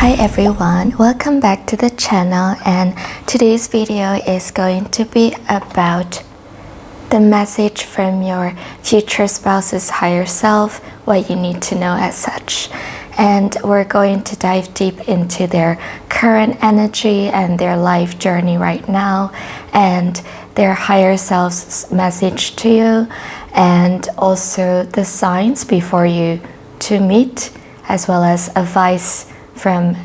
Hi everyone, welcome back to the channel, and today's video is going to be about the message from your future spouse's higher self, what you need to know as such. And we're going to dive deep into their current energy and their life journey right now, and their higher self's message to you, and also the signs before you to meet, as well as advice from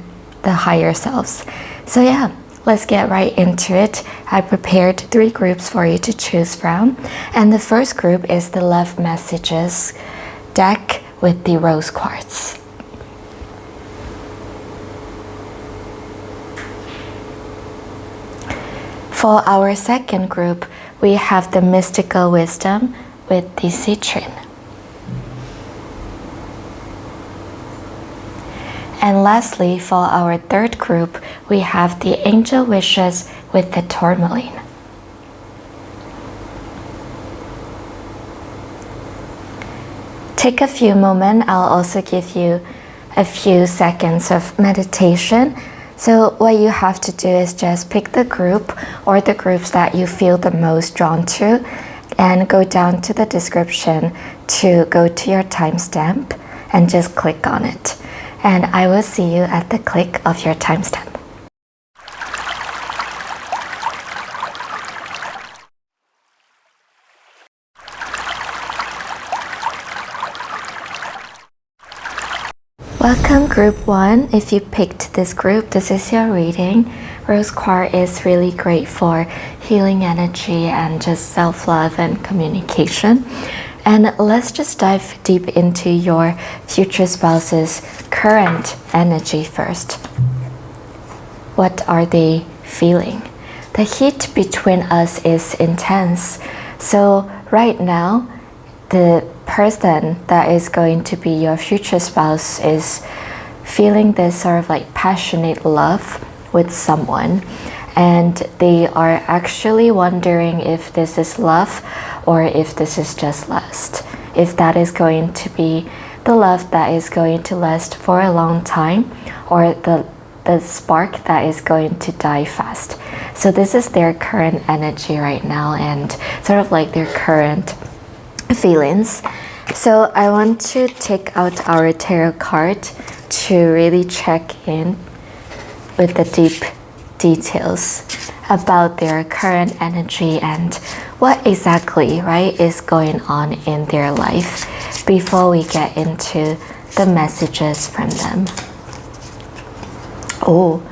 the higher selves. So yeah, let's get right into it. I prepared 3 groups for you to choose from, and the first group is the love messages deck with the rose quartz. For our second group, we have the mystical wisdom with the citrine. And lastly, for our third group, we have the angel wishes with the tourmaline. Take a few moments. I'll also give you a few seconds of meditation. So what you have to do is just pick the group or the groups that you feel the most drawn to, and go down to the description to go to your timestamp and just click on it. And I will see you at the click of your timestamp. Welcome group 1. If you picked this group, this is your reading. Rose quartz is really great for healing energy and just self-love and communication. And let's just dive deep into your future spouse's current energy first. What are they feeling? The heat between us is intense. So right now, the person that is going to be your future spouse is feeling this sort of like passionate love with someone, and they are actually wondering if this is love or if this is just lust, if that is going to be the love that is going to last for a long time, or the spark that is going to die fast. So this is their current energy right now, and sort of like their current feelings. So I want to take out our tarot card to really check in with the deep details about their current energy and what exactly, right, is going on in their life before we get into the messages from them. Oh,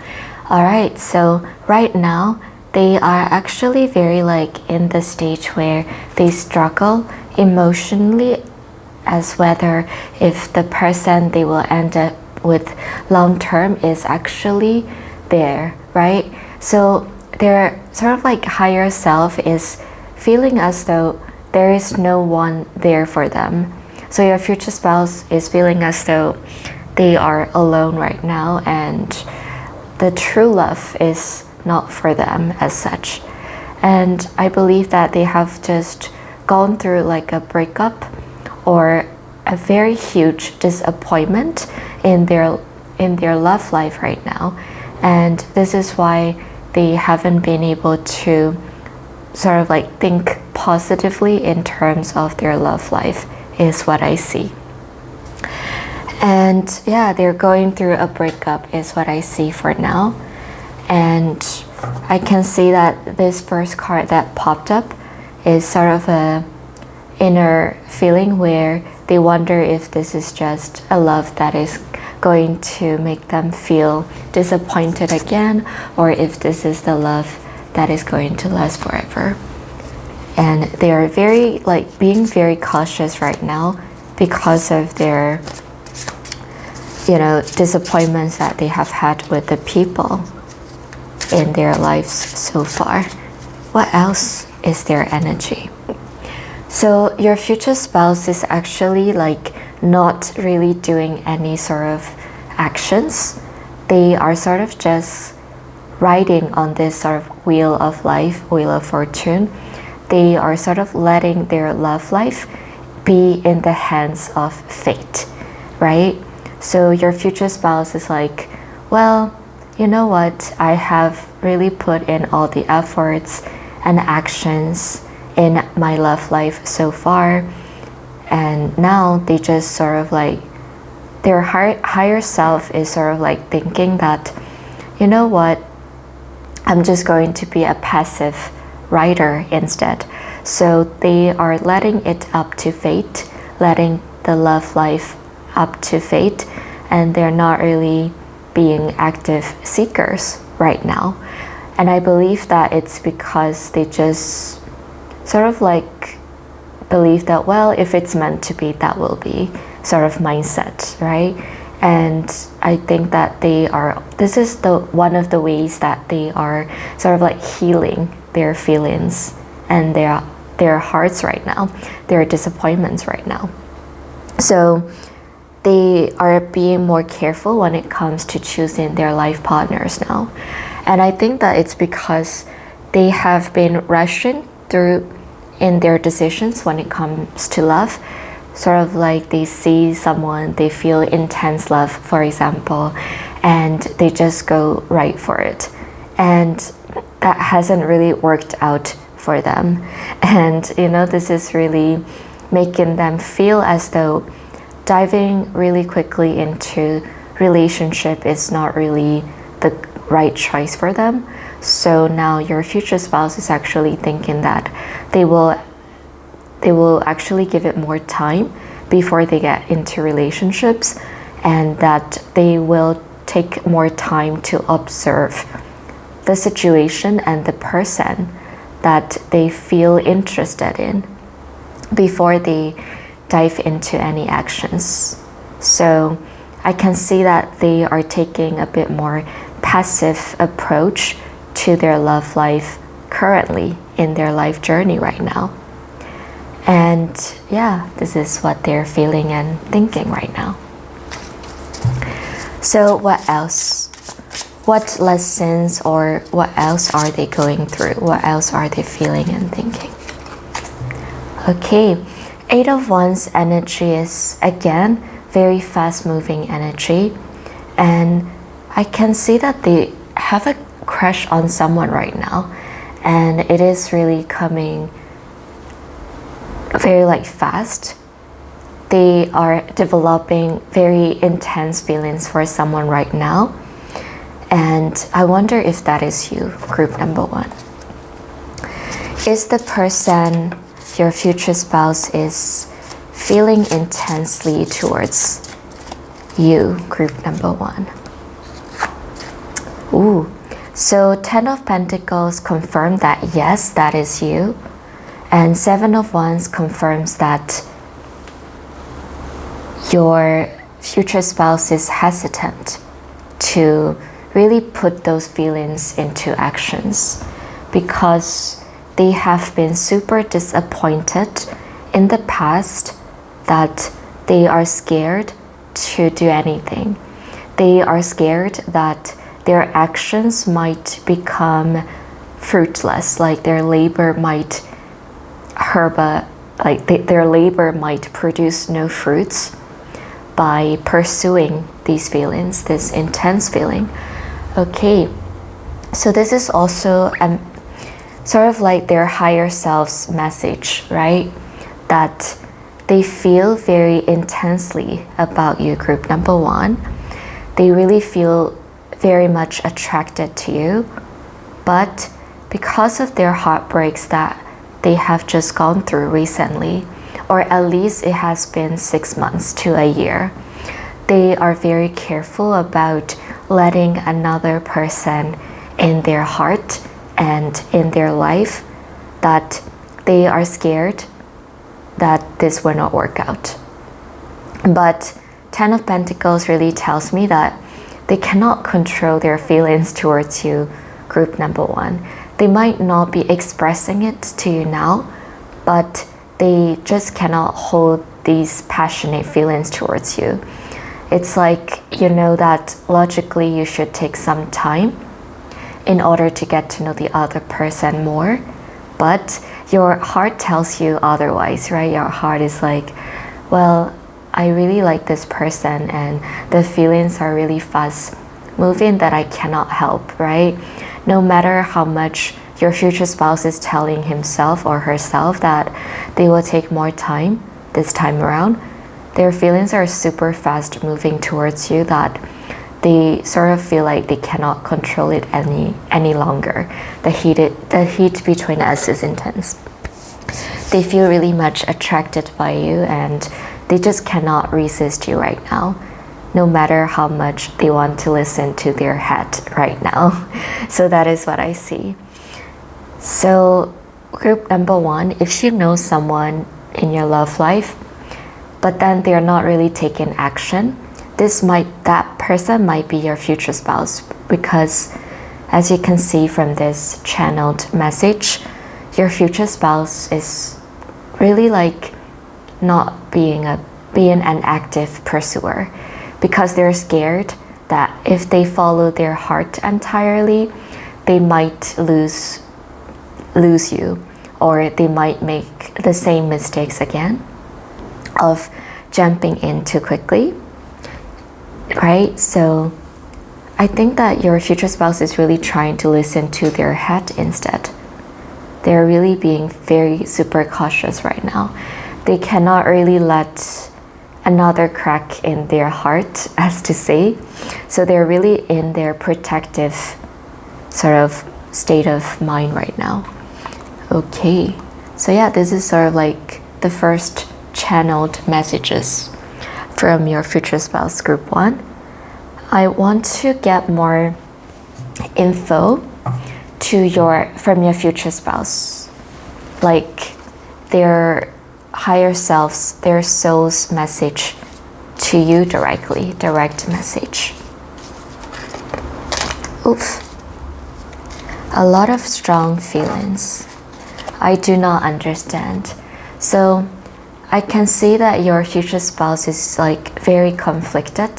all right. So right now they are actually very like in the stage where they struggle emotionally, as whether if the person they will end up with long term is actually there, right? So their sort of like higher self is feeling as though there is no one there for them. So your future spouse is feeling as though they are alone right now, and the true love is not for them as such. And I believe that they have just gone through like a breakup or a very huge disappointment in their love life right now, and this is why they haven't been able to sort of like think positively in terms of their love life, is what I see. And yeah, they're going through a breakup is what I see for now. And I can see that this first card that popped up is sort of a inner feeling where they wonder if this is just a love that is going to make them feel disappointed again, or if this is the love that is going to last forever. And they are very like being very cautious right now because of their disappointments that they have had with the people in their lives so far. What else is their energy? So your future spouse is actually like not really doing any sort of actions. They are sort of just riding on this sort of wheel of life, wheel of fortune. They are sort of letting their love life be in the hands of fate, right? So your future spouse is like well, you know what, I have really put in all the efforts and actions in my love life so far, and now they just sort of like, their higher self is sort of like thinking that, you know what, I'm just going to be a passive writer instead. So they are letting it up to fate, letting the love life up to fate, and they're not really being active seekers right now. And I believe that it's because they just sort of like believe that, well, if it's meant to be, that will be, sort of mindset, right? And I think that this is one of the ways that they are sort of like healing their feelings and their hearts right now, their disappointments right now. So they are being more careful when it comes to choosing their life partners now. And I think that it's because they have been rushing through in their decisions when it comes to love. Sort of like they see someone, they feel intense love, for example, and they just go right for it. And that hasn't really worked out for them. And you know, this is really making them feel as though diving really quickly into relationship is not really the right choice for them. So now your future spouse is actually thinking that they will actually give it more time before they get into relationships, and that they will take more time to observe the situation and the person that they feel interested in before they dive into any actions. So I can see that they are taking a bit more passive approach to their love life currently in their life journey right now. And yeah, this is what they're feeling and thinking right now. So what else? What lessons or what else are they going through? What else are they feeling and thinking? Okay, Eight of Wands energy is, again, very fast-moving energy. And I can see that they have a crush on someone right now. And it is really coming very like fast. They are developing very intense feelings for someone right now. And I wonder if that is you, group number one. Is the person your future spouse is feeling intensely towards you, group number one? Ooh, so 10 of Pentacles confirm that yes, that is you. And 7 of Wands confirms that your future spouse is hesitant to really put those feelings into actions because they have been super disappointed in the past, that they are scared to do anything. They are scared that their actions might become fruitless, like their labor might their labor might produce no fruits by pursuing these feelings, this intense feeling. Okay, so this is also sort of like their higher self's message, right? That they feel very intensely about you, group number one. They really feel very much attracted to you, but because of their heartbreaks that they have just gone through recently, or at least it has been 6 months to a year, they are very careful about letting another person in their heart and in their life, that they are scared that this will not work out. But 10 of Pentacles really tells me that they cannot control their feelings towards you, group number one. They might not be expressing it to you now, but they just cannot hold these passionate feelings towards you. It's like, you know that logically you should take some time in order to get to know the other person more, but your heart tells you otherwise, right? Your heart is like, well, I really like this person and the feelings are really fast moving that I cannot help, right? No matter how much your future spouse is telling himself or herself that they will take more time this time around, their feelings are super fast moving towards you that they sort of feel like they cannot control it any longer. The heat between us is intense. They feel really much attracted by you and they just cannot resist you right now, no matter how much they want to listen to their head right now. So that is what I see. So group number 1, if you know someone in your love life, but then they're not really taking action, that person might be your future spouse, because as you can see from this channeled message, your future spouse is really like not being an active pursuer, because they're scared that if they follow their heart entirely, they might lose you, or they might make the same mistakes again of jumping in too quickly, right? So I think that your future spouse is really trying to listen to their head instead. They're really being very super cautious right now. They cannot really let another crack in their heart, as to say. So they're really in their protective sort of state of mind right now. Okay, so yeah, this is sort of like the first channeled messages from your future spouse group 1. I want to get more info from your future spouse, like their higher selves, their soul's message to you directly, direct message. Oof. A lot of strong feelings. I do not understand. So I can see that your future spouse is like very conflicted.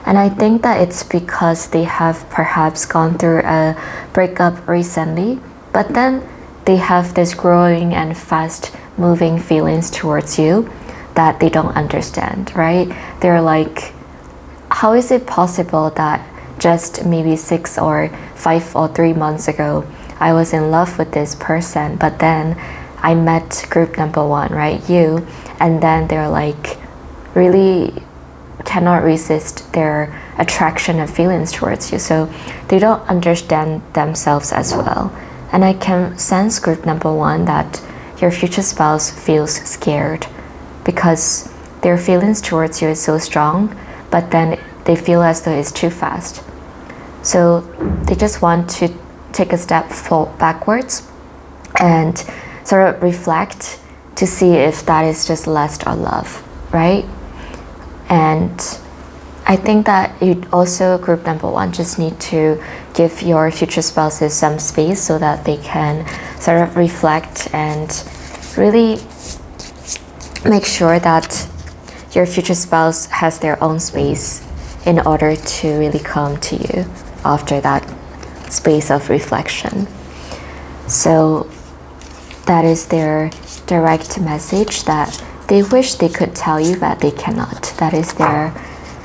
And I think that it's because they have perhaps gone through a breakup recently, but then they have this growing and fast moving feelings towards you that they don't understand, right? They're like, how is it possible that just maybe 6 or 5 or 3 months ago, I was in love with this person, but then I met group number 1, right? You, and then they're like really cannot resist their attraction and feelings towards you. So they don't understand themselves as well. And I can sense group number 1 that your future spouse feels scared because their feelings towards you is so strong, but then they feel as though it's too fast. So they just want to take a step backwards and sort of reflect to see if that is just lust or love, right? And I think that you also, group number 1, just need to give your future spouses some space so that they can sort of reflect and really make sure that your future spouse has their own space in order to really come to you after that space of reflection. So that is their direct message that they wish they could tell you, but they cannot. That is their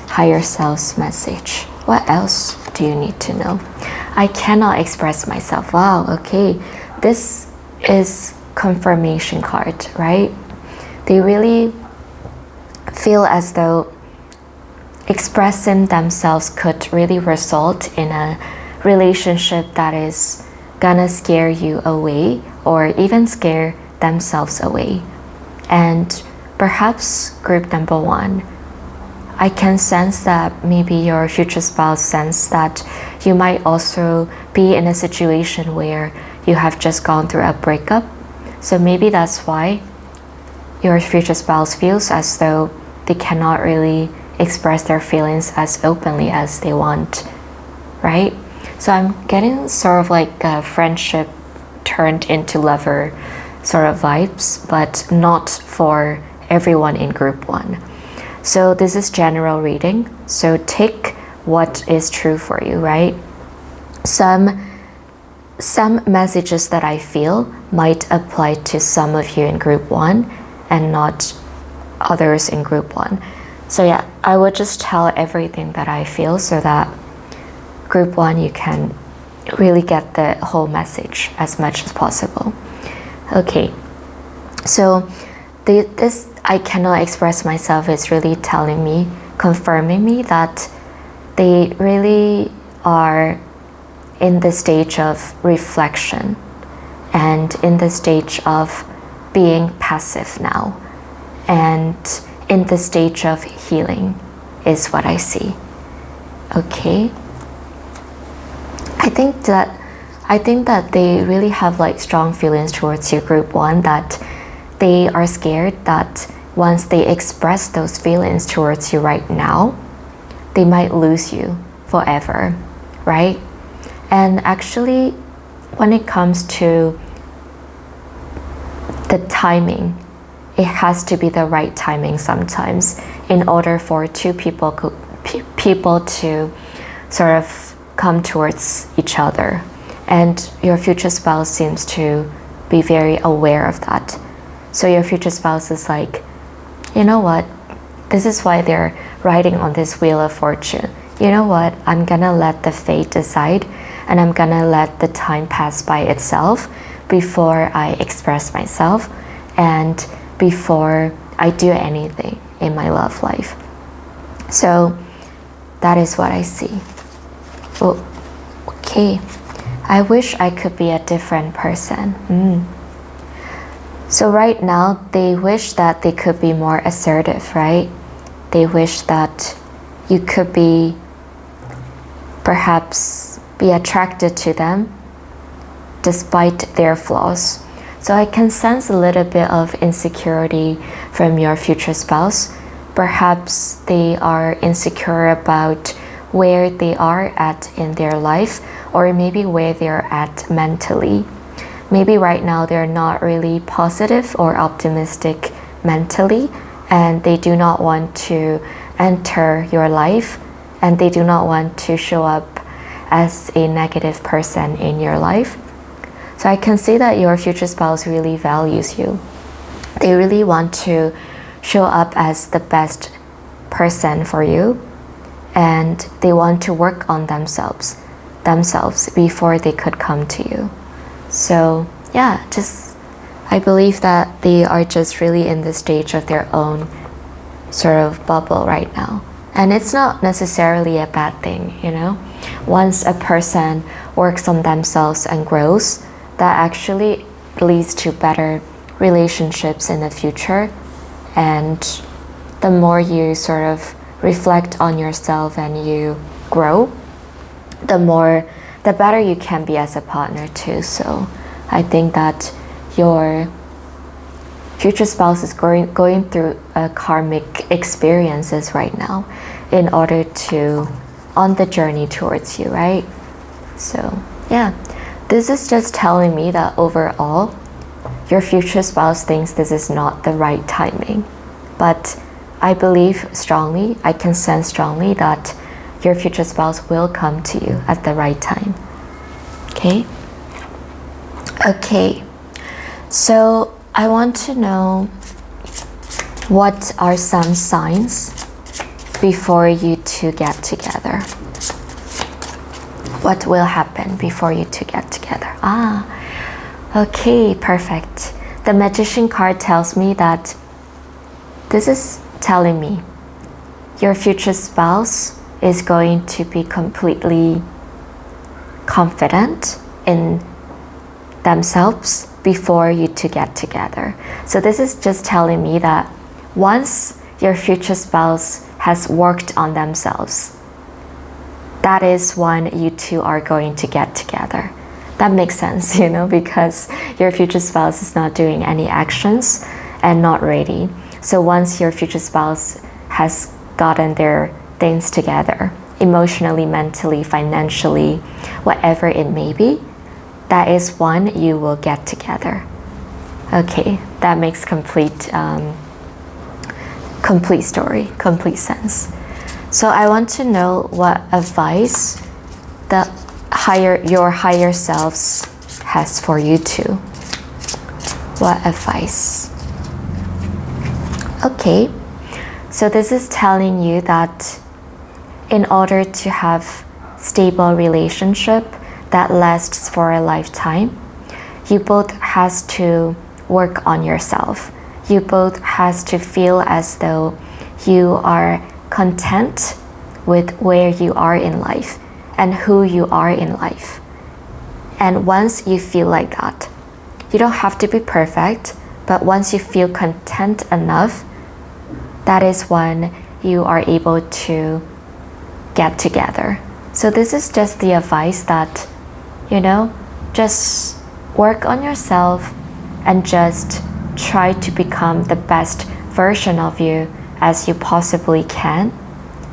higher self's message. What else do you need to know? I cannot express myself. Wow, okay. This is confirmation card, right? They really feel as though expressing themselves could really result in a relationship that is gonna scare you away or even scare themselves away. And perhaps group number 1, I can sense that maybe your future spouse sense that you might also be in a situation where you have just gone through a breakup. So maybe that's why your future spouse feels as though they cannot really express their feelings as openly as they want, right? So I'm getting sort of like a friendship turned into lover sort of vibes, but not for everyone in group 1. So this is general reading, so take what is true for you, right? Some messages that I feel might apply to some of you in group 1 and not others in group 1. So yeah, I would just tell everything that I feel so that group 1, you can really get the whole message as much as possible. Okay, so this I cannot express myself is really telling me, confirming me that they really are in the stage of reflection and in the stage of being passive now, and in the stage of healing is what I see. Okay, I think that they really have like strong feelings towards your group 1, that they are scared that once they express those feelings towards you right now, they might lose you forever, right? And actually, when it comes to the timing, it has to be the right timing sometimes in order for two people to sort of come towards each other. And your future spouse seems to be very aware of that. So your future spouse is like, you know what? This is why they're riding on this wheel of fortune. You know what? I'm gonna let the fate decide, and I'm gonna let the time pass by itself before I express myself and before I do anything in my love life. So that is what I see. Oh, okay. I wish I could be a different person. So right now, they wish that they could be more assertive, right? They wish that you could be, perhaps be attracted to them despite their flaws. So I can sense a little bit of insecurity from your future spouse. Perhaps they are insecure about where they are at in their life, or maybe where they're at mentally. Maybe right now they're not really positive or optimistic mentally, and they do not want to enter your life, and they do not want to show up as a negative person in your life. So I can see that your future spouse really values you. They really want to show up as the best person for you, and they want to work on themselves before they could come to you. So yeah, I believe that they are just really in the stage of their own sort of bubble right now. And it's not necessarily a bad thing, you know? Once a person works on themselves and grows, that actually leads to better relationships in the future. And the more you sort of reflect on yourself and you grow, the better you can be as a partner too. So I think that your future spouse is going through karmic experiences right now in order to on the journey towards you, right? So yeah, this is just telling me that overall your future spouse thinks this is not the right timing, but I believe strongly, I can sense strongly that your future spouse will come to you at the right time. Okay, so I want to know, what are some signs before you two get together? What will happen before you two get together? Okay, perfect. The Magician card tells me that this is telling me your future spouse is going to be completely confident in themselves before you two get together. So this is just telling me that once your future spouse has worked on themselves, that is when you two are going to get together. That makes sense, you know, because your future spouse is not doing any actions and not ready. So once your future spouse has gotten their things together, emotionally, mentally, financially, whatever it may be, that is when you will get together. Okay, that makes complete story, complete sense. So I want to know what advice your higher selves has for you too. What advice? Okay, so this is telling you that in order to have stable relationship that lasts for a lifetime. You both has to work on yourself. You both has to feel as though you are content with where you are in life and who you are in life. And once you feel like that, you don't have to be perfect, but once you feel content enough, that is when you are able to get together. So this is just the advice that, just work on yourself and just try to become the best version of you as you possibly can.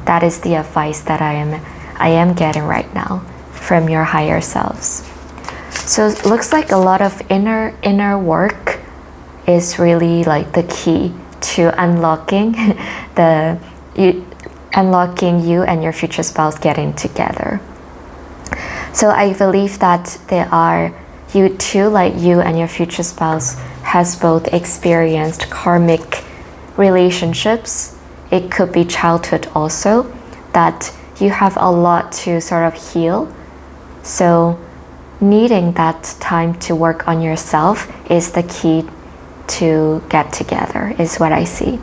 That is the advice that I am getting right now from your higher selves. So it looks like a lot of inner work is really like the key to unlocking unlocking you and your future spouse getting together. So I believe that you two, like you and your future spouse, has both experienced karmic relationships. It could be childhood also, that you have a lot to sort of heal. So needing that time to work on yourself is the key to get together, is what I see.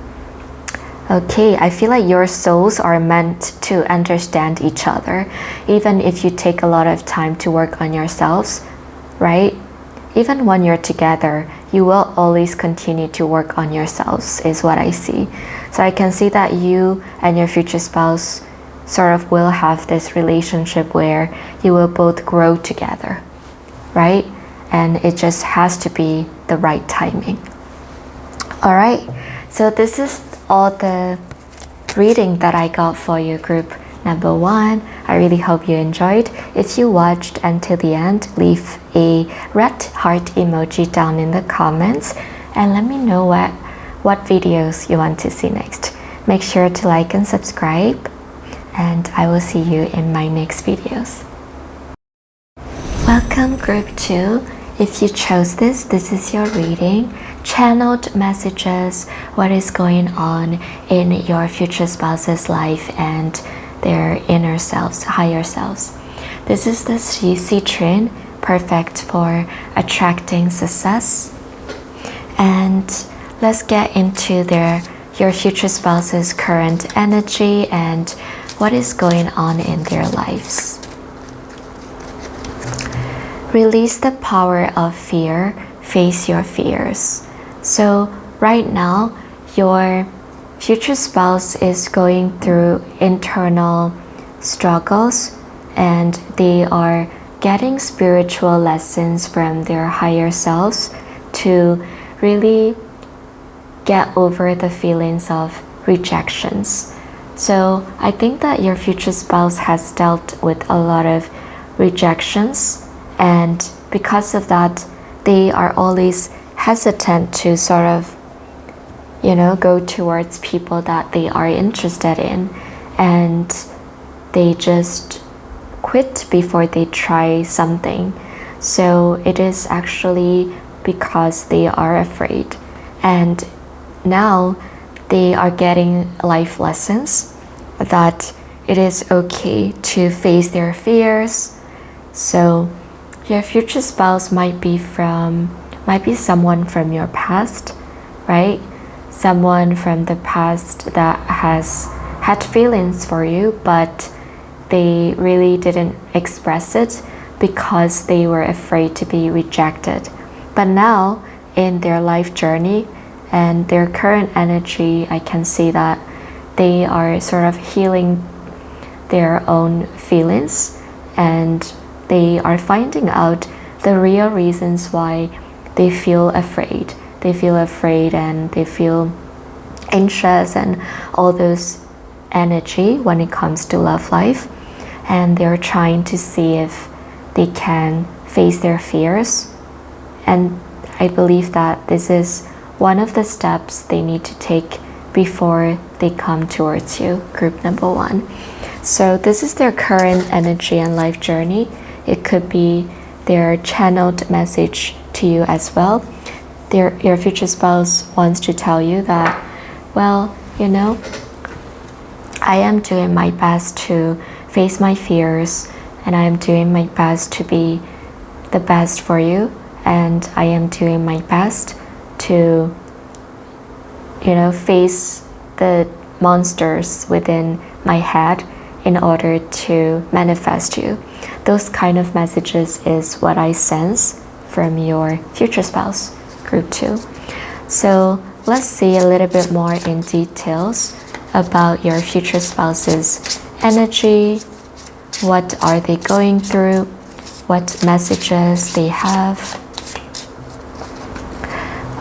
Okay, I feel like your souls are meant to understand each other, even if you take a lot of time to work on yourselves, right? Even when you're together, you will always continue to work on yourselves, is what I see. So I can see that you and your future spouse sort of will have this relationship where you will both grow together, right? And it just has to be the right timing. All right, so this is all the reading that I got for you, group number 1. I really hope you enjoyed. If you watched until the end, leave a red heart emoji down in the comments and let me know what videos you want to see next. Make sure to like and subscribe, and I will see you in my next videos. Welcome, group 2. If you chose this is your reading. Channeled messages, what is going on in your future spouse's life and their inner selves, higher selves. This is the citrine, perfect for attracting success. And let's get into your future spouse's current energy and what is going on in their lives. Release the power of fear, face your fears. So right now, your future spouse is going through internal struggles and they are getting spiritual lessons from their higher selves to really get over the feelings of rejections. So I think that your future spouse has dealt with a lot of rejections, and because of that, they are always hesitant to sort of, go towards people that they are interested in, and they just quit before they try something. So it is actually because they are afraid, and now they are getting life lessons that it is okay to face their fears. So your future spouse might be someone from your past, right? Someone from the past that has had feelings for you, but they really didn't express it because they were afraid to be rejected. But now, in their life journey and their current energy, I can see that they are sort of healing their own feelings, and they are finding out the real reasons why they feel afraid. They feel afraid and they feel anxious and all those energy when it comes to love life. And they're trying to see if they can face their fears. And I believe that this is one of the steps they need to take before they come towards you, group number 1. So this is their current energy and life journey. It could be their channeled message to you as well. Your future spouse wants to tell you that, well, I am doing my best to face my fears, and I am doing my best to be the best for you, and I am doing my best to, face the monsters within my head in order to manifest you. Those kind of messages is what I sense from your future spouse, group 2. So let's see a little bit more in details about your future spouse's energy. What are they going through? What messages they have?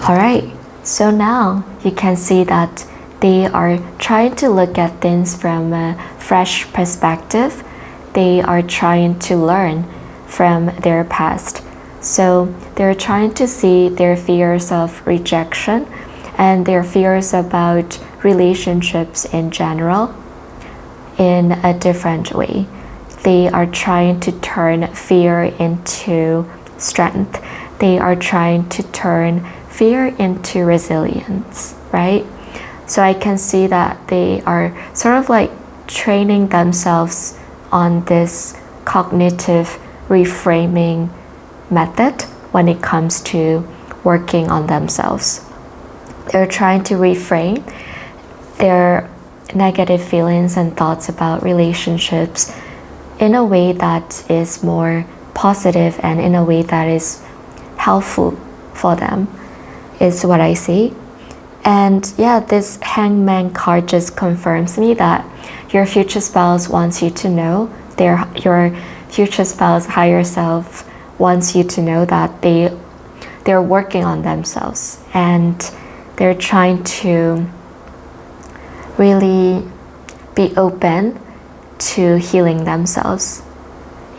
Alright, so now you can see that they are trying to look at things from a fresh perspective. They are trying to learn from their past. So they're trying to see their fears of rejection and their fears about relationships in general in a different way. They are trying to turn fear into strength. They are trying to turn fear into resilience, right? So I can see that they are sort of like training themselves on this cognitive reframing method when it comes to working on themselves. They're trying to reframe their negative feelings and thoughts about relationships in a way that is more positive and in a way that is helpful for them, is what I see. And yeah, this Hangman card just confirms me that your future spouse wants you to know, your future spouse higher self wants you to know that they're working on themselves and they're trying to really be open to healing themselves,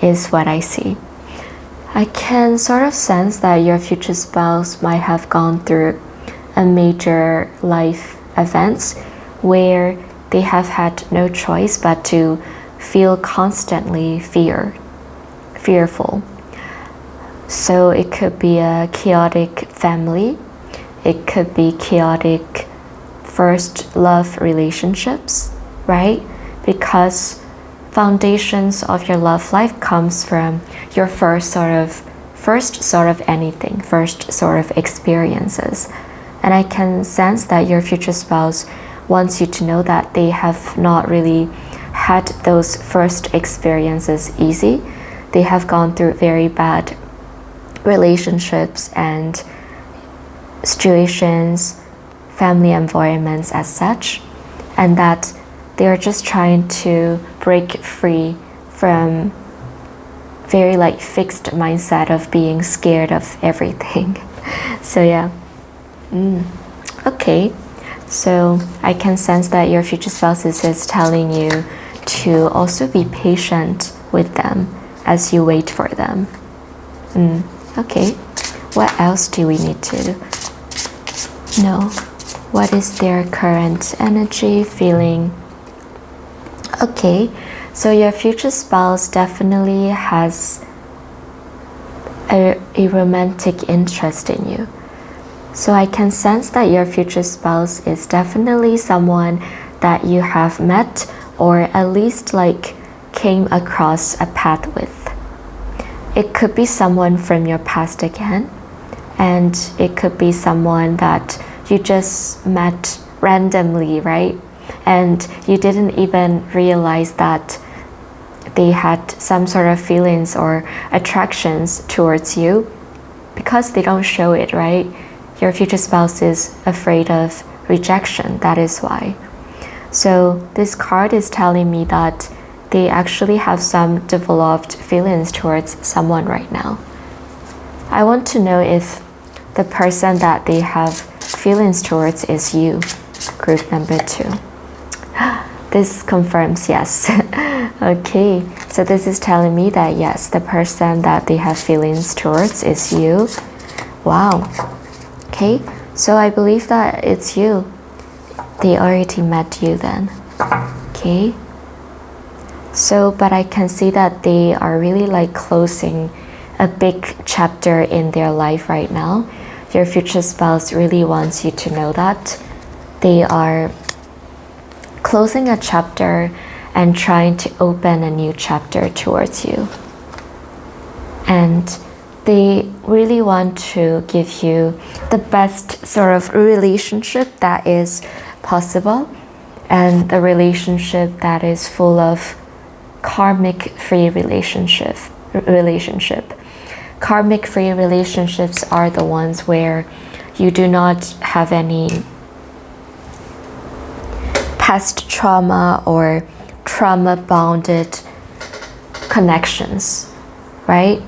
is what I see. I can sort of sense that your future spouse might have gone through a major life events where they have had no choice but to feel constantly fearful. So it could be a chaotic family, it could be chaotic first love relationships, right? Because foundations of your love life comes from your first sort of anything, first sort of experiences. And I can sense that your future spouse wants you to know that they have not really had those first experiences easy. They have gone through very bad relationships and situations, family environments as such, and that they're just trying to break free from very like fixed mindset of being scared of everything. So yeah. Okay, so I can sense that your future spouse is telling you to also be patient with them as you wait for them. Okay, what else do we need to know? What is their current energy, feeling? Okay, so your future spouse definitely has a romantic interest in you. So I can sense that your future spouse is definitely someone that you have met or at least like came across a path with. It could be someone from your past again, and it could be someone that you just met randomly, right? And you didn't even realize that they had some sort of feelings or attractions towards you because they don't show it, right? Your future spouse is afraid of rejection, that is why. So this card is telling me that they actually have some developed feelings towards someone right now. I want to know if the person that they have feelings towards is you, group number 2. This confirms yes. Okay, so this is telling me that yes, the person that they have feelings towards is you. Wow. Okay, so I believe that it's you. They already met you then. Okay. So, but I can see that they are really like closing a big chapter in their life right now. Your future spouse really wants you to know that they are closing a chapter and trying to open a new chapter towards you. And they really want to give you the best sort of relationship that is possible, and the relationship that is full of karmic-free relationship. Karmic-free relationships are the ones where you do not have any past trauma or trauma-bounded connections, right?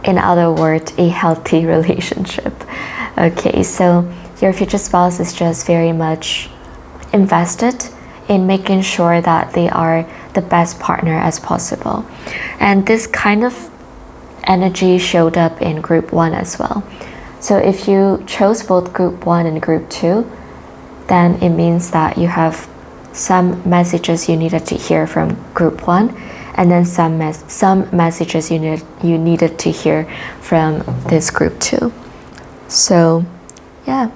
In other words, a healthy relationship. Okay, so your future spouse is just very much invested in making sure that they are the best partner as possible. And this kind of energy showed up in group 1 as well. So if you chose both group 1 and group 2, then it means that you have some messages you needed to hear from group 1, and then some messages you needed to hear from this group 2. So yeah,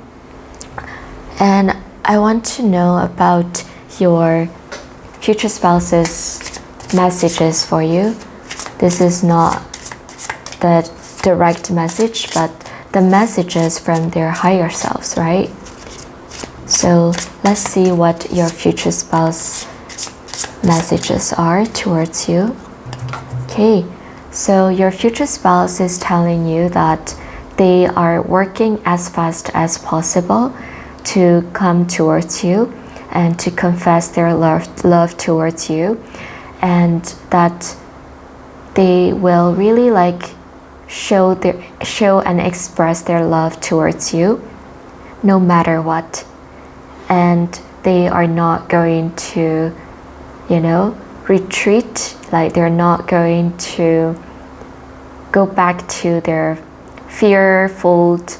and I want to know about your future spouse's messages for you. This is not the direct message, but the messages from their higher selves, right? So let's see what your future spouse messages are towards you. Okay, so your future spouse is telling you that they are working as fast as possible to come towards you and to confess their love towards you, and that they will really like show and express their love towards you no matter what. And they are not going to, retreat, like they're not going to go back to their fear-filled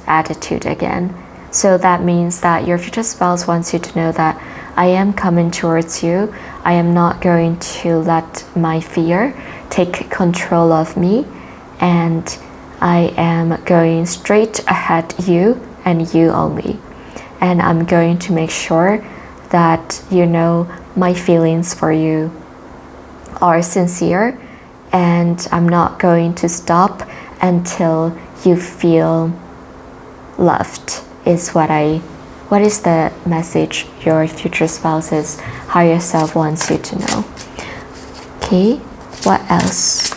attitude again. So that means that your future spouse wants you to know that I am coming towards you. I am not going to let my fear take control of me, and I am going straight ahead you and you only. And I'm going to make sure that my feelings for you are sincere, and I'm not going to stop until you feel loved, what is the message your future spouse's higher self wants you to know. Okay, what else?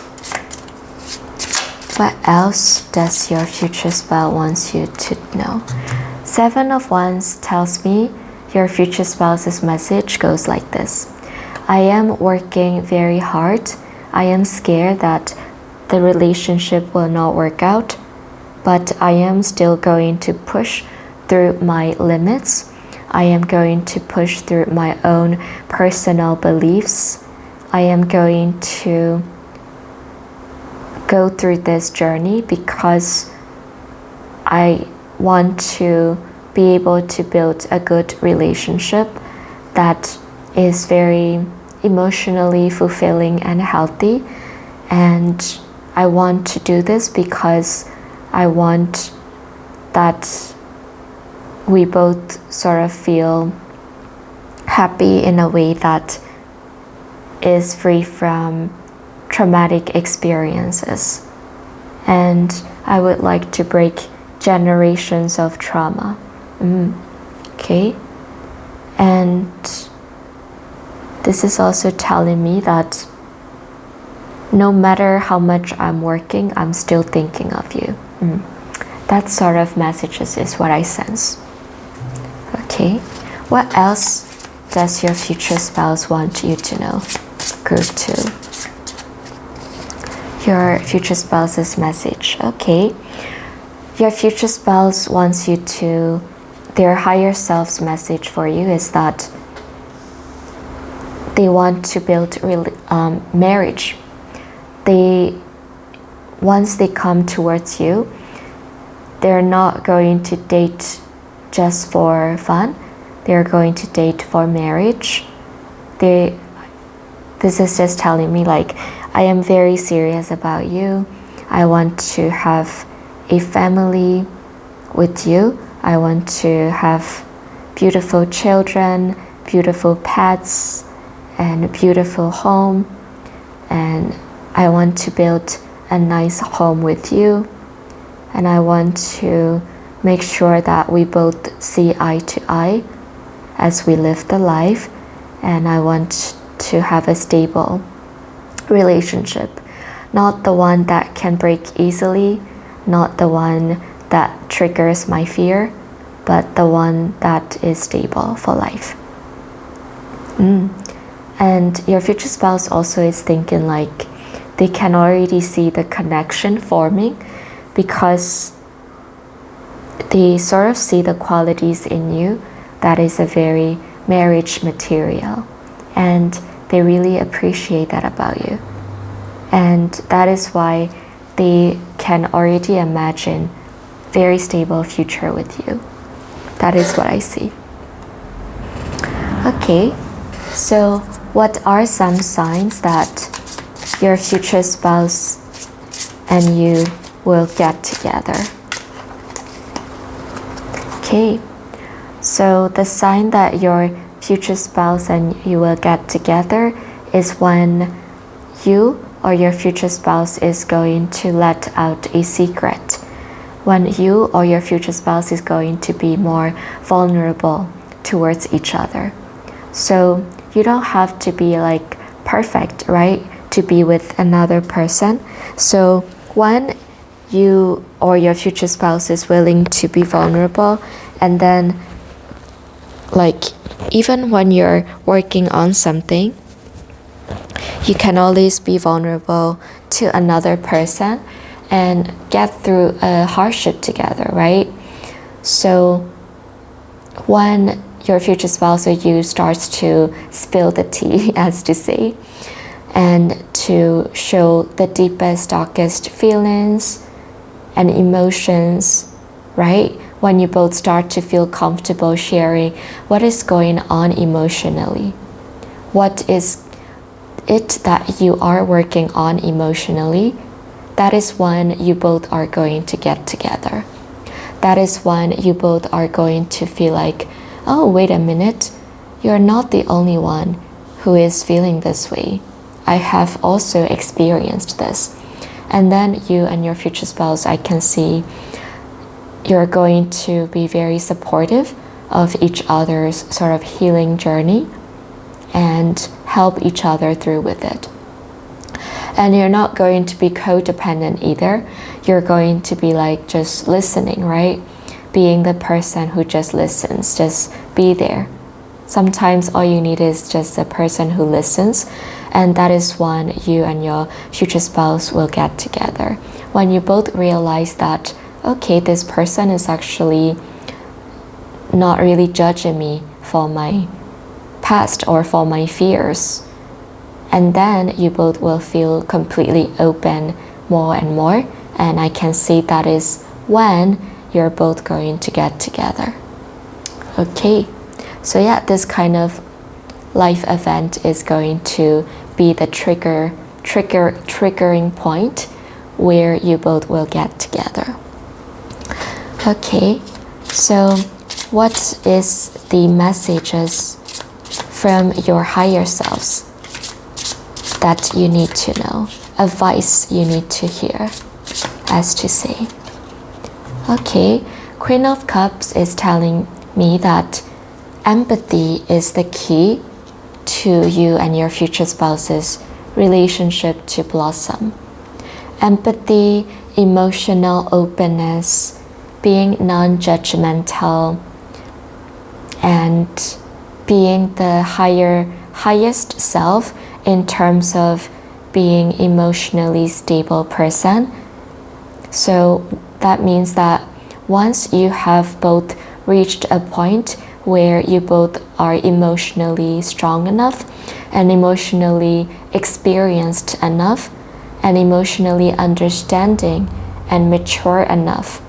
What else does your future spouse wants you to know? 7 of Wands tells me your future spouse's message goes like this. I am working very hard. I am scared that the relationship will not work out, but I am still going to push through my limits. I am going to push through my own personal beliefs. I am going to go through this journey because I want to be able to build a good relationship that is very emotionally fulfilling and healthy. And I want to do this because I want that we both sort of feel happy in a way that is free from traumatic experiences. And I would like to break generations of trauma. Okay, and this is also telling me that no matter how much I'm working, I'm still thinking of you. That sort of messages is what I sense. Okay, what else does your future spouse want you to know? Group 2. Your future spouse's message. Okay, your future spouse wants you to, their higher self's message for you is that they want to build marriage. Once they come towards you, they're not going to date just for fun. They're going to date for marriage. This is just telling me like, I am very serious about you. I want to have a family with you. I want to have beautiful children, beautiful pets and a beautiful home, and I want to build a nice home with you, and I want to make sure that we both see eye to eye as we live the life, and I want to have a stable relationship, not the one that can break easily, not the one that triggers my fear, but the one that is stable for life. And your future spouse also is thinking like they can already see the connection forming, because they sort of see the qualities in you that is a very marriage material, and they really appreciate that about you. And that is why they can already imagine very stable future with you. That is what I see. Okay, so what are some signs that your future spouse and you will get together? Okay, so the sign that your future spouse and you will get together is when you or your future spouse is going to let out a secret, when you or your future spouse is going to be more vulnerable towards each other. So you don't have to be like perfect, right, to be with another person. So when you or your future spouse is willing to be vulnerable, and then like even when you're working on something, you can always be vulnerable to another person and get through a hardship together, right? So when your future spouse or you starts to spill the tea, as to say, and to show the deepest, darkest feelings and emotions, right? When you both start to feel comfortable sharing what is going on emotionally, what is it that you are working on emotionally, that is when you both are going to get together. That is when you both are going to feel like, oh, wait a minute, you're not the only one who is feeling this way. I have also experienced this. And then you and your future spouse, I can see you're going to be very supportive of each other's sort of healing journey and help each other through with it. And you're not going to be codependent either. You're going to be like just listening, right? Being the person who just listens, just be there. Sometimes all you need is just a person who listens, and that is when you and your future spouse will get together. When you both realize that, okay, this person is actually not really judging me for my past or for my fears. And then you both will feel completely open more and more. And I can see that is when you're both going to get together. Okay, so yeah, this kind of life event is going to be the triggering point where you both will get together. Okay, so what is the messages from your higher selves that you need to know, advice you need to hear, as to say? Okay, Queen of Cups is telling me that empathy is the key to you and your future spouse's relationship to blossom. Empathy, emotional openness, being non-judgmental, and being the highest self in terms of being emotionally stable person. So that means that once you have both reached a point where you both are emotionally strong enough and emotionally experienced enough and emotionally understanding and mature enough,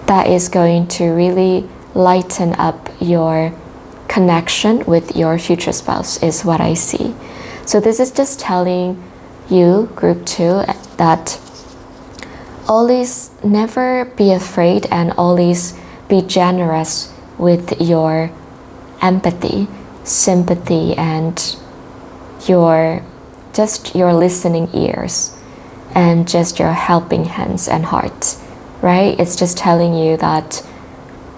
that is going to really lighten up your connection with your future spouse, is what I see. So this is just telling you, group 2, that always never be afraid and always be generous with your empathy, sympathy, and your listening ears, and just your helping hands and heart, right? It's just telling you that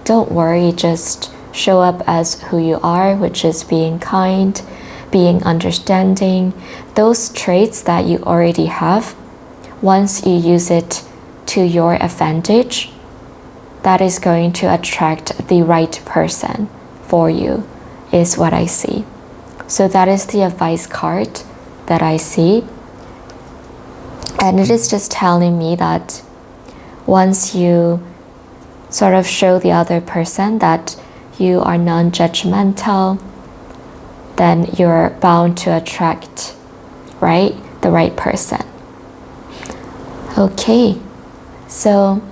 don't worry, just show up as who you are, which is being kind, being understanding. Those traits that you already have, once you use it to your advantage, that is going to attract the right person for you, is what I see. So that is the advice card that I see. And it is just telling me that once you sort of show the other person that you are non-judgmental, then you're bound to attract, right, the right person. Okay, so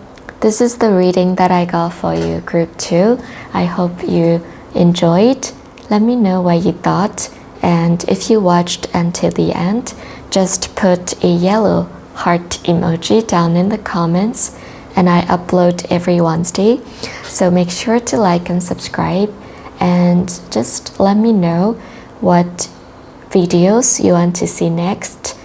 this is the reading that I got for you, group 2. I hope you enjoyed. Let me know what you thought, and if you watched until the end, just put a yellow heart emoji down in the comments, and I upload every Wednesday, so make sure to like and subscribe, and just let me know what videos you want to see next.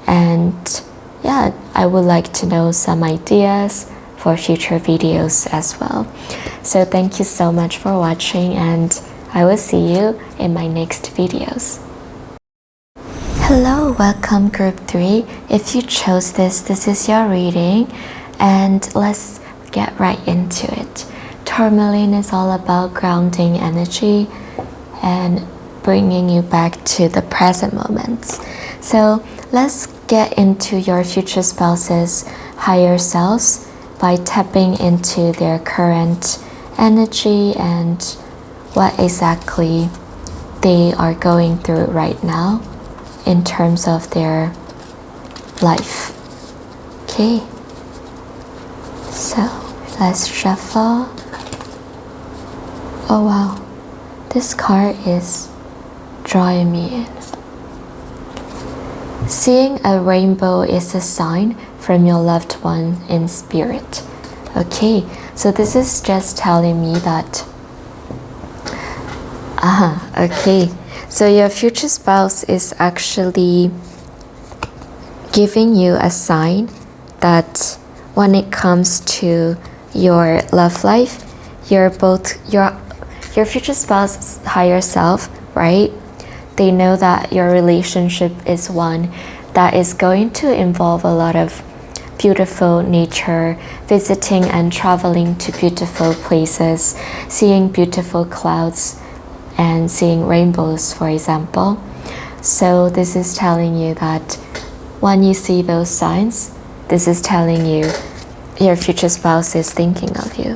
And yeah, I would like to know some ideas for future videos as well. So thank you so much for watching, and I will see you in my next videos. Hello, welcome group 3. If you chose this is your reading, and let's get right into it. Tourmaline is all about grounding energy and bringing you back to the present moments. So let's get into your future spouse's higher selves by tapping into their current energy and what exactly they are going through right now in terms of their life. Okay, so let's shuffle. Oh wow, this card is drawing me in. Seeing a rainbow is a sign from your loved one in spirit. Okay, so this is just telling me that okay, so your future spouse is actually giving you a sign that when it comes to your love life, your future spouse's higher self, right? They know that your relationship is one that is going to involve a lot of beautiful nature, visiting and traveling to beautiful places, seeing beautiful clouds and seeing rainbows, for example. So this is telling you that when you see those signs, this is telling you your future spouse is thinking of you.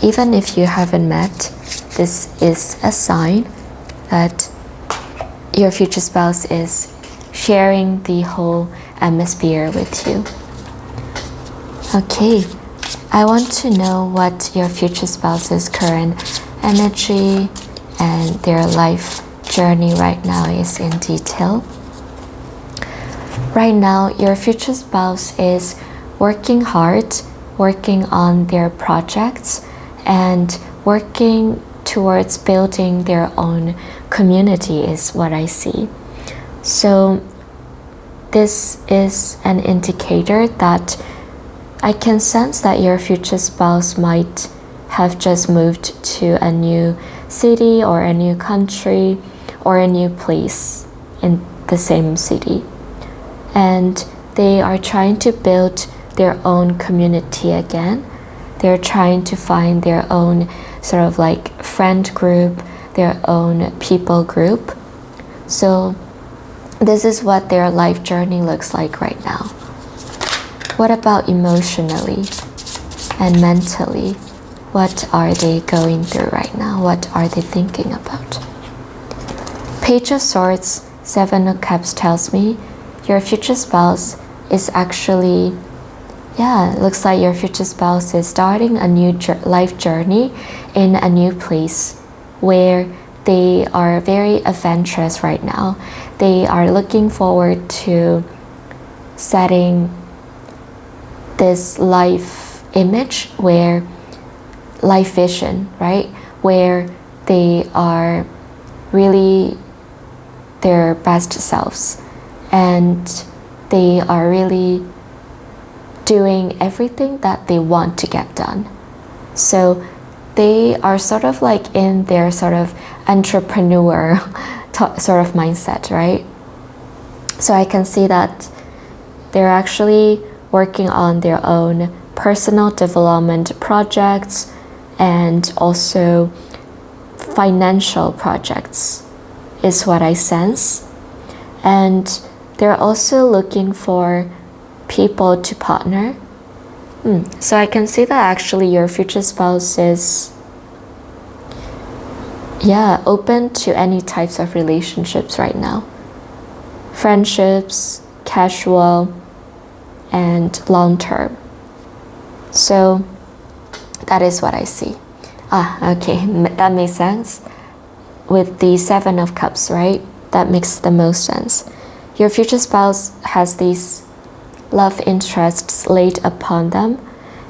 Even if you haven't met, this is a sign that your future spouse is sharing the whole atmosphere with you. Okay, I want to know what your future spouse's current energy and their life journey right now is in detail. Right now, your future spouse is working hard, working on their projects, and working towards building their own community is what I see. So this is an indicator that I can sense that your future spouse might have just moved to a new city or a new country or a new place in the same city. And they are trying to build their own community again. They're trying to find their own sort of like friend group, their own people group. So this is what their life journey looks like right now. What about emotionally and mentally? What are they going through right now? What are they thinking about? Page of Swords, Seven of Cups tells me your future spouse is actually, looks like your future spouse is starting a new life journey in a new place where they are very adventurous right now. They are looking forward to setting this life image where life vision, right? Where they are really their best selves, and they are really doing everything that they want to get done. So they are sort of like in their sort of entrepreneur sort of mindset, right? So I can see that they're actually working on their own personal development projects and also financial projects is what I sense. And they're also looking for people to partner. So I can see that actually your future spouse is open to any types of relationships right now. Friendships, casual, and long-term. So that is what I see. Okay, that makes sense. With the Seven of Cups, right? That makes the most sense. Your future spouse has these love interests laid upon them,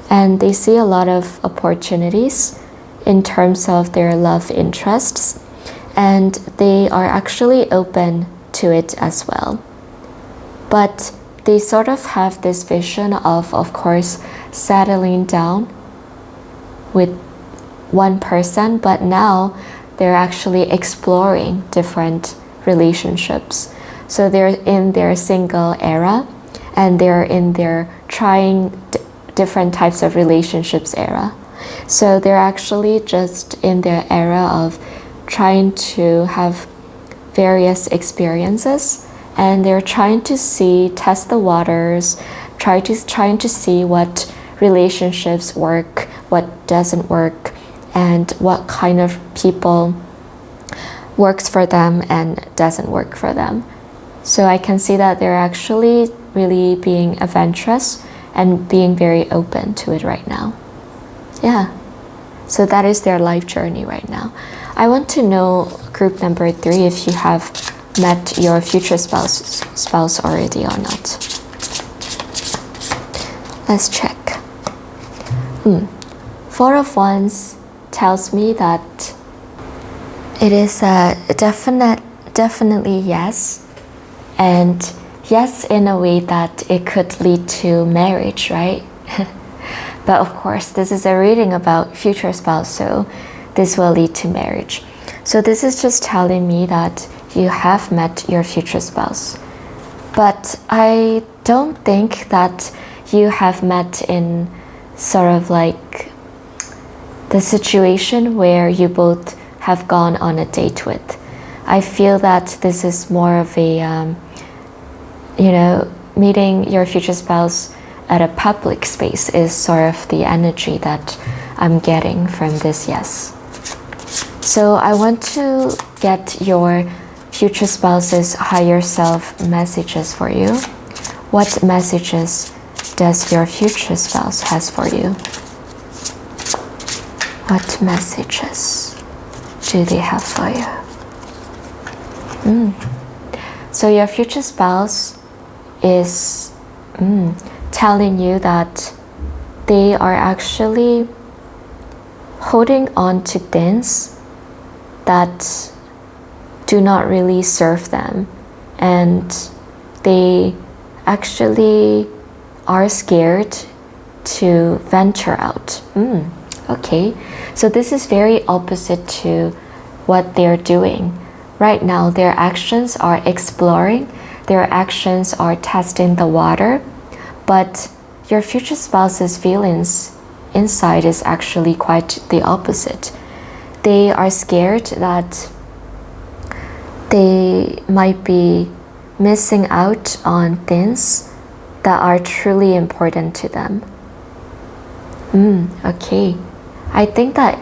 and they see a lot of opportunities in terms of their love interests, and they are actually open to it as well. But they sort of have this vision of course, settling down with one person, but now they're actually exploring different relationships. So they're in their single era, and they're in their trying different types of relationships era. So they're actually just in their era of trying to have various experiences, and they're trying to test the waters, trying to see what relationships work, what doesn't work, and what kind of people works for them and doesn't work for them. So I can see that they're actually really being adventurous and being very open to it right now. Yeah. So that is their life journey right now. I want to know, group number 3, if you have met your future spouse already or not. Let's check. Four of Wands tells me that it is a definitely yes. And yes, in a way that it could lead to marriage, right? But of course, this is a reading about future spouse, so this will lead to marriage. So this is just telling me that you have met your future spouse. But I don't think that you have met in sort of like the situation where you both have gone on a date with. I feel that this is more of a meeting your future spouse at a public space is sort of the energy that I'm getting from this yes. So I want to get your future spouse's higher self messages for you. What messages does your future spouse has for you? What messages do they have for you? So your future spouse is telling you that they are actually holding on to things that do not really serve them, and they actually are scared to venture out. Okay, so this is very opposite to what they're doing. Right now, their actions are exploring, their actions are testing the water, but your future spouse's feelings inside is actually quite the opposite. They are scared that they might be missing out on things that are truly important to them. Okay. I think that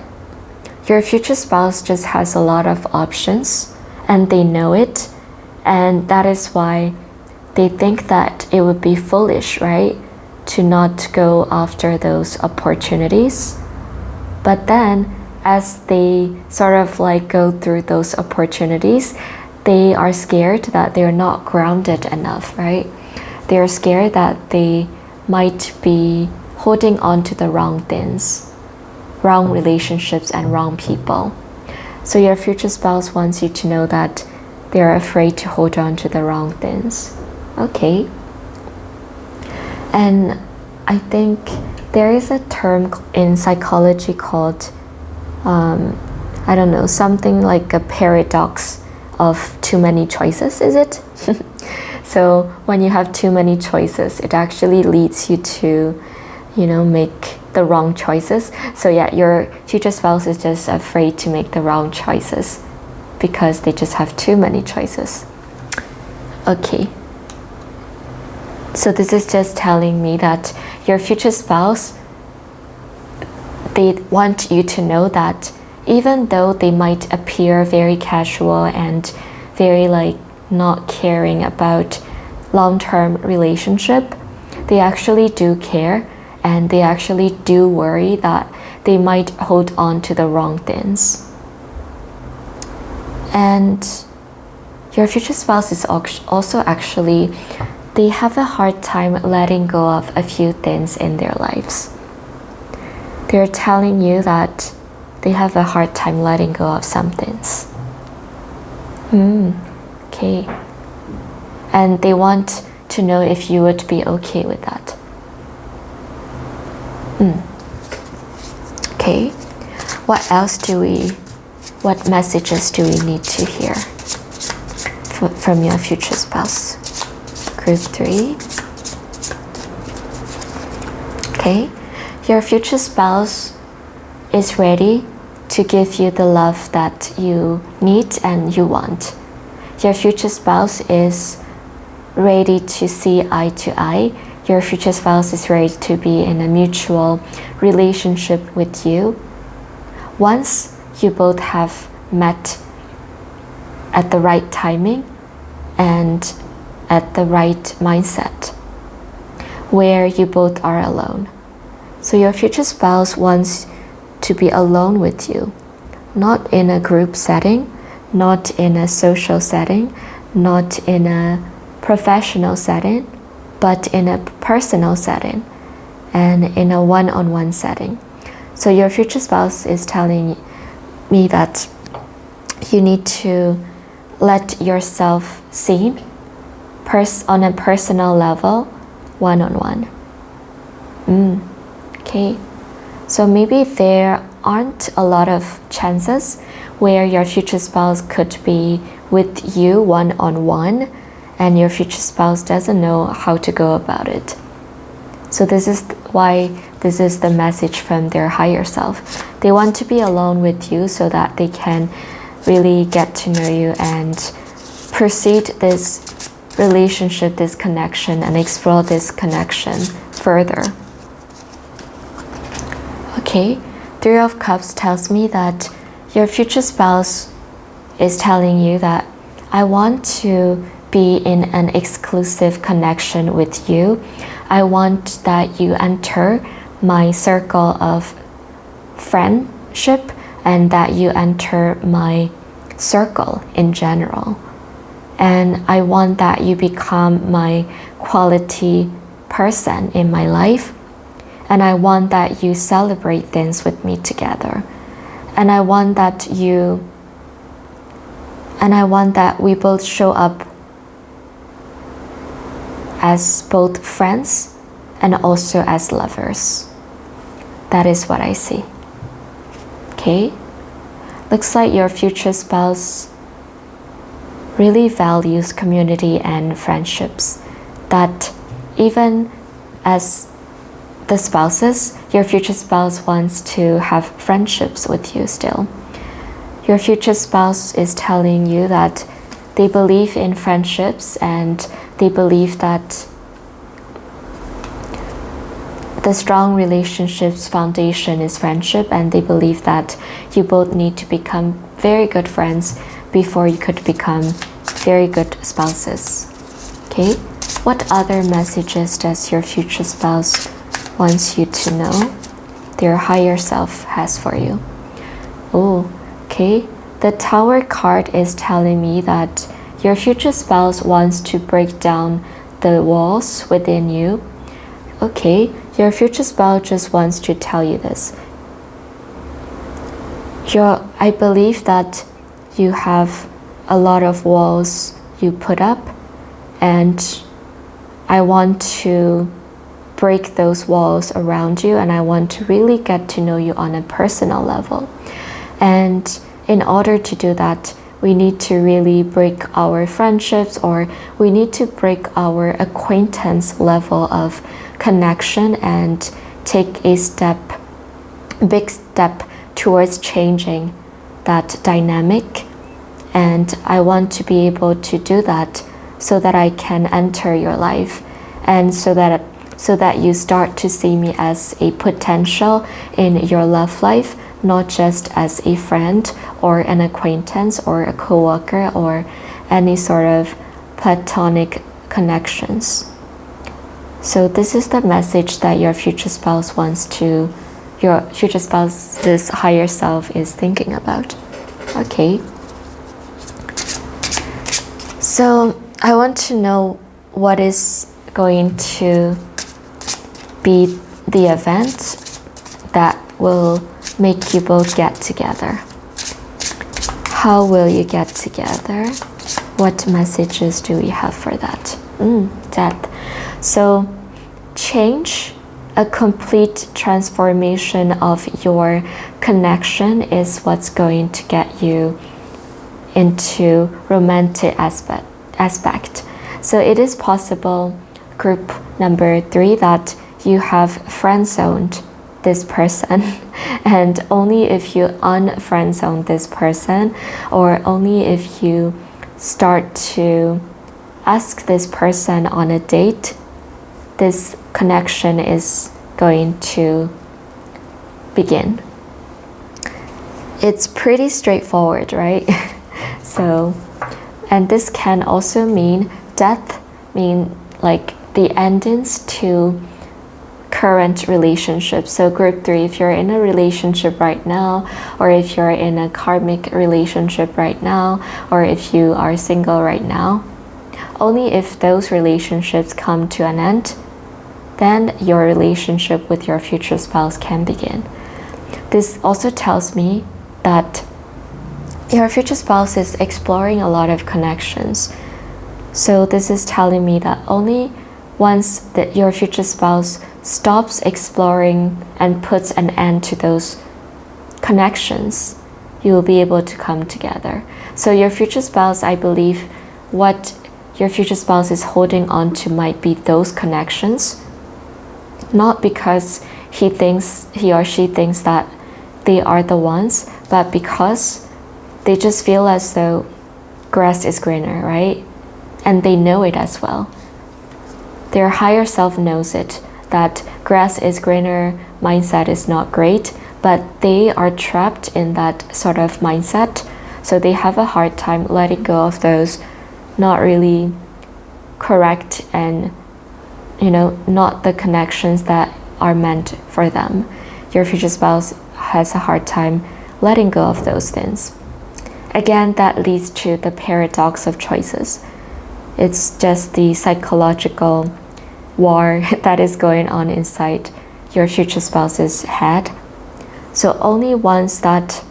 your future spouse just has a lot of options, and they know it, and that is why they think that it would be foolish, right, to not go after those opportunities. But then as they sort of like go through those opportunities, they are scared that they're not grounded enough, right? They're scared that they might be holding on to the wrong things, wrong relationships, and wrong people. So your future spouse wants you to know that they're afraid to hold on to the wrong things. Okay. And I think there is a term in psychology called, I don't know, something like a paradox of too many choices, is it? So when you have too many choices, it actually leads you to, make the wrong choices. So yeah, your future spouse is just afraid to make the wrong choices because they just have too many choices. Okay. So this is just telling me that your future spouse, they want you to know that even though they might appear very casual and very not caring about long-term relationship, they actually do care, and they actually do worry that they might hold on to the wrong things. And your future spouse is also actually, they have a hard time letting go of a few things in their lives. They're telling you that they have a hard time letting go of some things. Okay. And they want to know if you would be okay with that. Okay. What messages do we need to hear from your future spouse? Group 3. Okay. Your future spouse is ready to give you the love that you need and you want. Your future spouse is ready to see eye to eye. Your future spouse is ready to be in a mutual relationship with you. Once you both have met at the right timing and at the right mindset, where you both are alone. So your future spouse wants to be alone with you, not in a group setting, not in a social setting, not in a professional setting, but in a personal setting and in a one-on-one setting. So your future spouse is telling me that you need to let yourself seen on a personal level, one-on-one. Okay. So maybe there aren't a lot of chances where your future spouse could be with you one-on-one, and your future spouse doesn't know how to go about it. So this is why this is the message from their higher self. They want to be alone with you so that they can really get to know you and proceed this relationship, this connection, and explore this connection further. Okay, 3 of Cups tells me that your future spouse is telling you that I want to be in an exclusive connection with you. I want that you enter my circle of friendship and that you enter my circle in general. And I want that you become my quality person in my life. And I want that you celebrate things with me together. And I want that we both show up as both friends and also as lovers. That is what I see. Okay? Looks like your future spouse really values community and friendships. That even as the spouses, your future spouse wants to have friendships with you still. Your future spouse is telling you that they believe in friendships and they believe that the strong relationships foundation is friendship, and they believe that you both need to become very good friends before you could become very good spouses. Okay? What other messages does your future spouse wants you to know their higher self has for you? Oh, okay. The Tower card is telling me that your future spouse wants to break down the walls within you. Okay, your future spouse just wants to tell you this. I believe that you have a lot of walls you put up, and I want to break those walls around you, and I want to really get to know you on a personal level. And in order to do that, we need to really break our friendships, or we need to break our acquaintance level of connection and take a big step towards changing that dynamic. And I want to be able to do that so that I can enter your life, and so that you start to see me as a potential in your love life, not just as a friend or an acquaintance or a coworker or any sort of platonic connections. So this is the message that your future spouse's higher self is thinking about. Okay. So I want to know what is going to be the event that will make you both get together. How will you get together? What messages do we have for that? Death. So change, a complete transformation of your connection is what's going to get you into romantic aspect. So it is possible, group number 3, that you have friend-zoned this person, and only if you unfriend-zone this person, or only if you start to ask this person on a date, this connection is going to begin. It's pretty straightforward, right? So, and this can also mean death, mean like the endings to current relationships. So group 3, if you're in a relationship right now, or if you're in a karmic relationship right now, or if you are single right now, only if those relationships come to an end, then your relationship with your future spouse can begin. This also tells me that your future spouse is exploring a lot of connections. So this is telling me that only once that your future spouse stops exploring and puts an end to those connections, you will be able to come together. So your future spouse, I believe, what your future spouse is holding on to might be those connections, not because he or she thinks that they are the ones, but because they just feel as though grass is greener, right? And they know it as well. Their higher self knows it, that grass is greener mindset is not great, but they are trapped in that sort of mindset. So they have a hard time letting go of those not really correct and, not the connections that are meant for them. Your future spouse has a hard time letting go of those things. Again, that leads to the paradox of choices. It's just the psychological war that is going on inside your future spouse's head. So only once that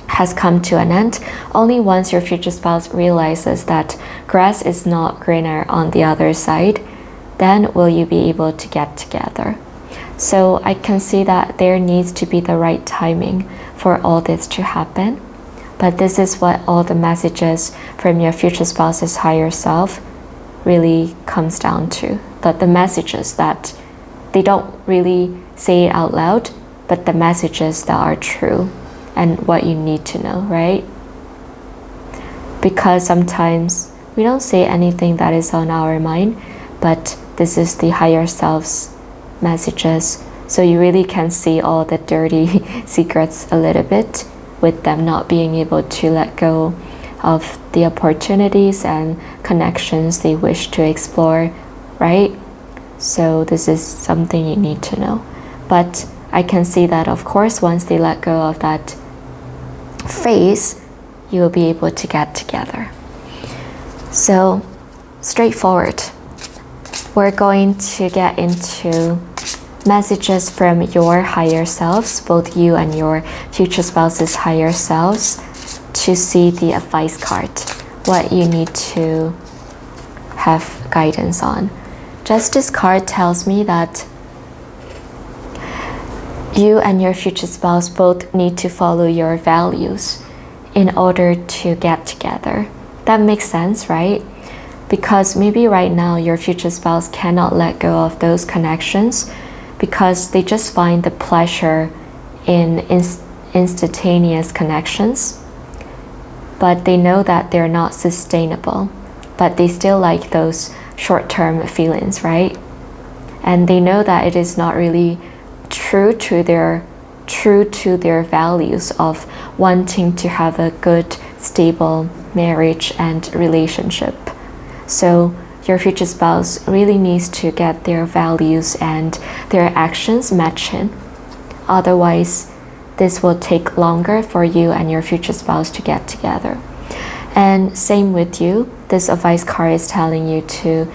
has come to an end, only once your future spouse realizes that grass is not greener on the other side, then will you be able to get together. So I can see that there needs to be the right timing for all this to happen. But this is what all the messages from your future spouse's higher self really comes down to. That the messages that they don't really say it out loud, but the messages that are true and what you need to know, right? Because sometimes we don't say anything that is on our mind, but this is the higher self's messages. So you really can see all the dirty secrets a little bit, with them not being able to let go of the opportunities and connections they wish to explore, right? So this is something you need to know. But I can see that, of course, once they let go of that phase, you will be able to get together. So straightforward. We're going to get into messages from your higher selves, both you and your future spouse's higher selves, to see the advice card, what you need to have guidance on. Justice card tells me that you and your future spouse both need to follow your values in order to get together. That makes sense, right? Because maybe right now your future spouse cannot let go of those connections because they just find the pleasure in instantaneous connections, but they know that they're not sustainable, but they still like those short-term feelings, right? And they know that it is not really true to their values of wanting to have a good, stable marriage and relationship. So your future spouse really needs to get their values and their actions matching. Otherwise, this will take longer for you and your future spouse to get together. And same with you, this advice card is telling you to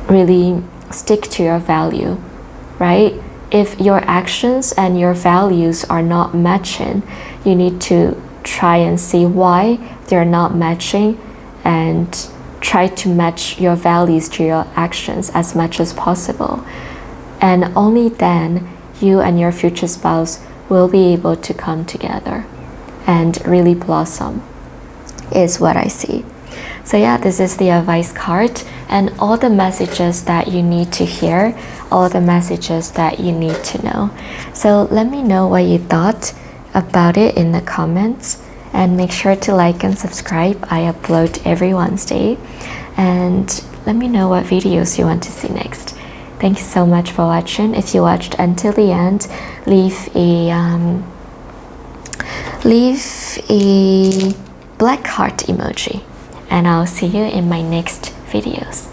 really stick to your value, right? If your actions and your values are not matching, you need to try and see why they're not matching and try to match your values to your actions as much as possible. And only then you and your future spouse will be able to come together and really blossom, is what I see. So yeah, this is the advice card and all the messages that you need to hear, all the messages that you need to know. So let me know what you thought about it in the comments, and make sure to like and subscribe. I upload every Wednesday, and let me know what videos you want to see next. Thank you so much for watching. If you watched until the end, leave a black heart emoji, and I'll see you in my next videos.